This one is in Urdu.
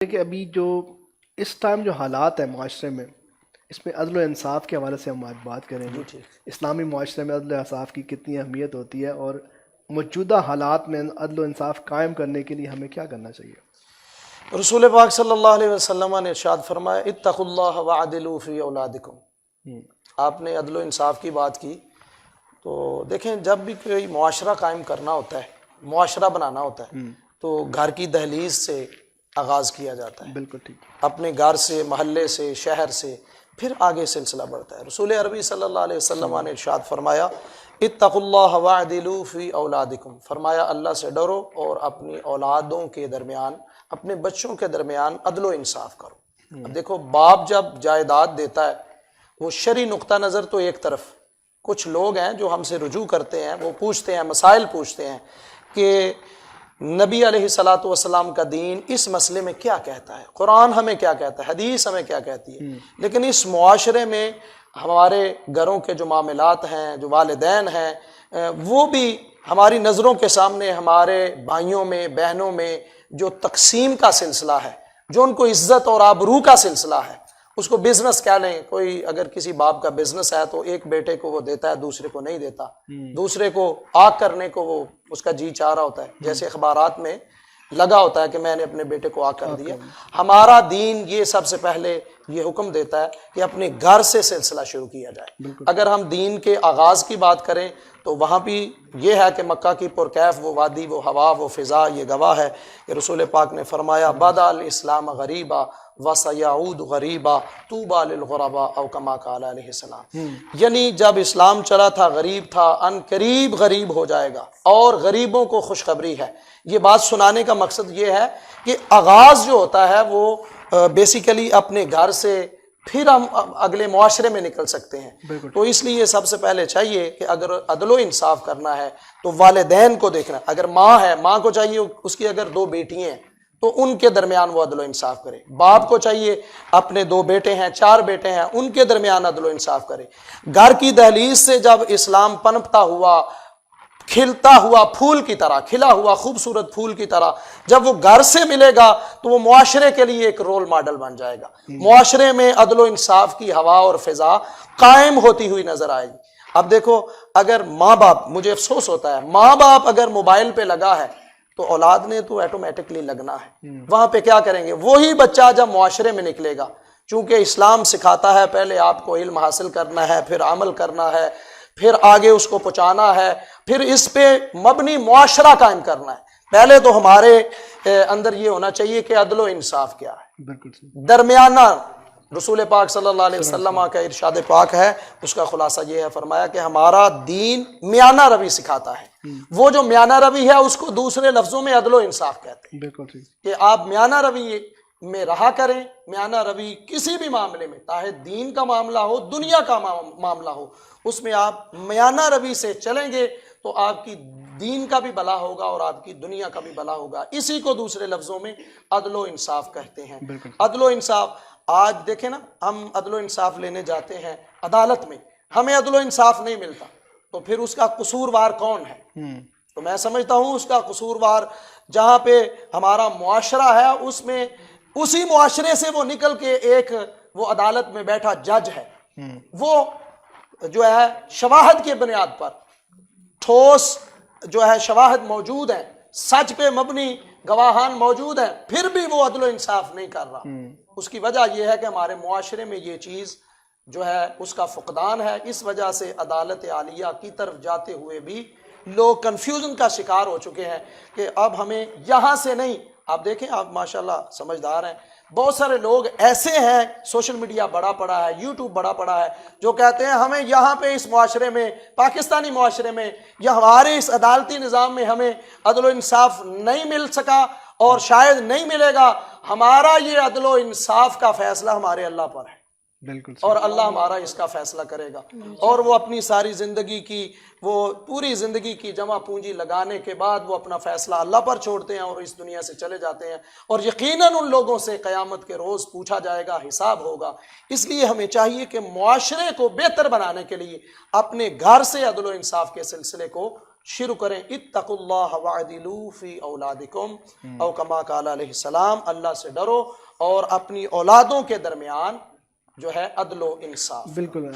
کہ ابھی جو اس ٹائم جو حالات ہیں معاشرے میں، اس میں عدل و انصاف کے حوالے سے ہم آج بات کریں گے۔ اسلامی معاشرے میں عدل و انصاف کی کتنی اہمیت ہوتی ہے، اور موجودہ حالات میں عدل و انصاف قائم کرنے کے لیے ہمیں کیا کرنا چاہیے؟ رسول پاک صلی اللہ علیہ وسلم نے ارشاد فرمایا اتقوا اللہ وعدلوا فی اولادکم۔ آپ نے عدل و انصاف کی بات کی، تو دیکھیں جب بھی کوئی معاشرہ قائم کرنا ہوتا ہے، معاشرہ بنانا ہوتا ہے، تو گھر کی دہلیز سے آغاز کیا جاتا ہے، بالکل ٹھیک۔ اپنے گھر سے، محلے سے، شہر سے، پھر آگے سلسلہ بڑھتا ہے۔ رسول عربی صلی اللہ علیہ وسلم نے ارشاد فرمایا اتقوا اللہ وعدلوا فی اولادکم، فرمایا اللہ سے ڈرو اور اپنی اولادوں کے درمیان، اپنے بچوں کے درمیان عدل و انصاف کرو۔ اب دیکھو، باپ جب جائیداد دیتا ہے، وہ شرعی نقطہ نظر تو ایک طرف، کچھ لوگ ہیں جو ہم سے رجوع کرتے ہیں، وہ پوچھتے ہیں، مسائل پوچھتے ہیں کہ نبی علیہ الصلوۃ والسلام کا دین اس مسئلے میں کیا کہتا ہے، قرآن ہمیں کیا کہتا ہے، حدیث ہمیں کیا کہتی ہے۔ لیکن اس معاشرے میں ہمارے گھروں کے جو معاملات ہیں، جو والدین ہیں، وہ بھی ہماری نظروں کے سامنے، ہمارے بھائیوں میں، بہنوں میں جو تقسیم کا سلسلہ ہے، جو ان کو عزت اور آبرو کا سلسلہ ہے، اس کو بزنس کہہ لیں، کوئی اگر کسی باپ کا بزنس ہے تو ایک بیٹے کو وہ دیتا ہے، دوسرے کو نہیں دیتا، دوسرے کو آگ کرنے کو وہ اس کا جی چاہ رہا ہوتا ہے، جیسے اخبارات میں لگا ہوتا ہے کہ میں نے اپنے بیٹے کو آگ کر دیا۔ ہمارا دین یہ سب سے پہلے یہ حکم دیتا ہے کہ اپنے گھر سے سلسلہ شروع کیا جائے۔ اگر ہم دین کے آغاز کی بات کریں تو وہاں بھی یہ ہے کہ مکہ کی پرکیف وہ وادی، وہ ہوا، وہ فضا، یہ گواہ ہے کہ رسول پاک نے فرمایا بدأ الاسلام غریبا وسیعود غریبا طوبی للغرباء او کما قال علیہ السلام۔ یعنی جب اسلام چلا تھا غریب تھا، ان قریب غریب ہو جائے گا، اور غریبوں کو خوشخبری ہے۔ یہ بات سنانے کا مقصد یہ ہے کہ آغاز جو ہوتا ہے وہ بیسیکلی اپنے گھر سے، پھر ہم اگلے معاشرے میں نکل سکتے ہیں۔ تو اس لیے سب سے پہلے چاہیے کہ اگر عدل و انصاف کرنا ہے تو والدین کو دیکھنا، اگر ماں ہے، ماں کو چاہیے اس کی اگر 2 بیٹیاں ہیں تو ان کے درمیان وہ عدل و انصاف کرے۔ باپ کو چاہیے اپنے 2 بیٹے ہیں، 4 بیٹے ہیں، ان کے درمیان عدل و انصاف کرے۔ گھر کی دہلیز سے جب اسلام پنپتا ہوا، کھلتا ہوا پھول کی طرح، کھلا ہوا خوبصورت پھول کی طرح جب وہ گھر سے ملے گا تو وہ معاشرے کے لیے ایک رول ماڈل بن جائے گا۔ معاشرے میں عدل و انصاف کی ہوا اور فضا قائم ہوتی ہوئی نظر آئے گی۔ اب دیکھو، اگر ماں باپ، مجھے افسوس ہوتا ہے، ماں باپ اگر موبائل پہ لگا ہے تو اولاد نے تو ایٹومیٹکلی لگنا ہے۔ وہاں پہ کیا کریں گے؟ وہی بچہ جب معاشرے میں نکلے گا، چونکہ اسلام سکھاتا ہے پہلے آپ کو علم حاصل کرنا ہے، پھر عمل کرنا ہے، پھر آگے اس کو پہنچانا ہے، پھر اس پہ مبنی معاشرہ قائم کرنا ہے۔ پہلے تو ہمارے اندر یہ ہونا چاہیے کہ عدل و انصاف کیا ہے، درمیانہ۔ رسول پاک صلی اللہ علیہ وسلم کا ارشاد پاک ہے، اس کا خلاصہ یہ ہے، فرمایا کہ ہمارا دین میانہ روی سکھاتا ہے۔ وہ جو میانہ روی ہے اس کو دوسرے لفظوں میں عدل و انصاف کہتے ہیں، کہ آپ میانہ روی میں رہا کریں۔ میانہ روی کسی بھی معاملے میں، چاہے دین کا معاملہ ہو، دنیا کا معاملہ ہو، اس میں آپ میانہ روی سے چلیں گے تو آپ کی دین کا بھی بھلا ہوگا اور آپ کی دنیا کا بھی بھلا ہوگا۔ اسی کو دوسرے لفظوں میں عدل و انصاف کہتے ہیں۔ عدل و انصاف، آج دیکھیں نا، ہم عدل و انصاف لینے جاتے ہیں عدالت میں، ہمیں عدل و انصاف نہیں ملتا، تو پھر اس کا قصوروار کون ہے؟ تو میں سمجھتا ہوں اس کا قصوروار جہاں پہ ہمارا معاشرہ ہے، اس میں اسی معاشرے سے وہ نکل کے ایک وہ عدالت میں بیٹھا جج ہے، وہ جو ہے شواہد کی بنیاد پر، ٹھوس جو ہے شواہد موجود ہیں، سچ پہ مبنی گواہان موجود ہیں، پھر بھی وہ عدل و انصاف نہیں کر رہا۔ اس کی وجہ یہ ہے کہ ہمارے معاشرے میں یہ چیز جو ہے اس کا فقدان ہے۔ اس وجہ سے عدالت عالیہ کی طرف جاتے ہوئے بھی لوگ کنفیوژن کا شکار ہو چکے ہیں کہ اب ہمیں یہاں سے نہیں، آپ دیکھیں، آپ ماشاءاللہ سمجھدار ہیں، بہت سارے لوگ ایسے ہیں، سوشل میڈیا بڑا پڑا ہے، یوٹیوب بڑا پڑا ہے، جو کہتے ہیں ہمیں یہاں پہ اس معاشرے میں، پاکستانی معاشرے میں یا ہمارے اس عدالتی نظام میں ہمیں عدل و انصاف نہیں مل سکا اور شاید نہیں ملے گا۔ ہمارا یہ عدل و انصاف کا فیصلہ ہمارے اللہ پر ہے، اور اللہ ہمارا اس کا فیصلہ کرے گا، اور وہ اپنی ساری زندگی کی، وہ پوری زندگی کی جمع پونجی لگانے کے بعد وہ اپنا فیصلہ اللہ پر چھوڑتے ہیں اور اس دنیا سے چلے جاتے ہیں، اور یقیناً ان لوگوں سے قیامت کے روز پوچھا جائے گا، حساب ہوگا۔ اس لیے ہمیں چاہیے کہ معاشرے کو بہتر بنانے کے لیے اپنے گھر سے عدل و انصاف کے سلسلے کو شروع کریں اتقوا اللہ وعدلوا فی اولادکم او کما قال علیہ السلام، اللہ سے ڈرو اور اپنی اولادوں کے درمیان جو ہے عدل و انصاف. بالکل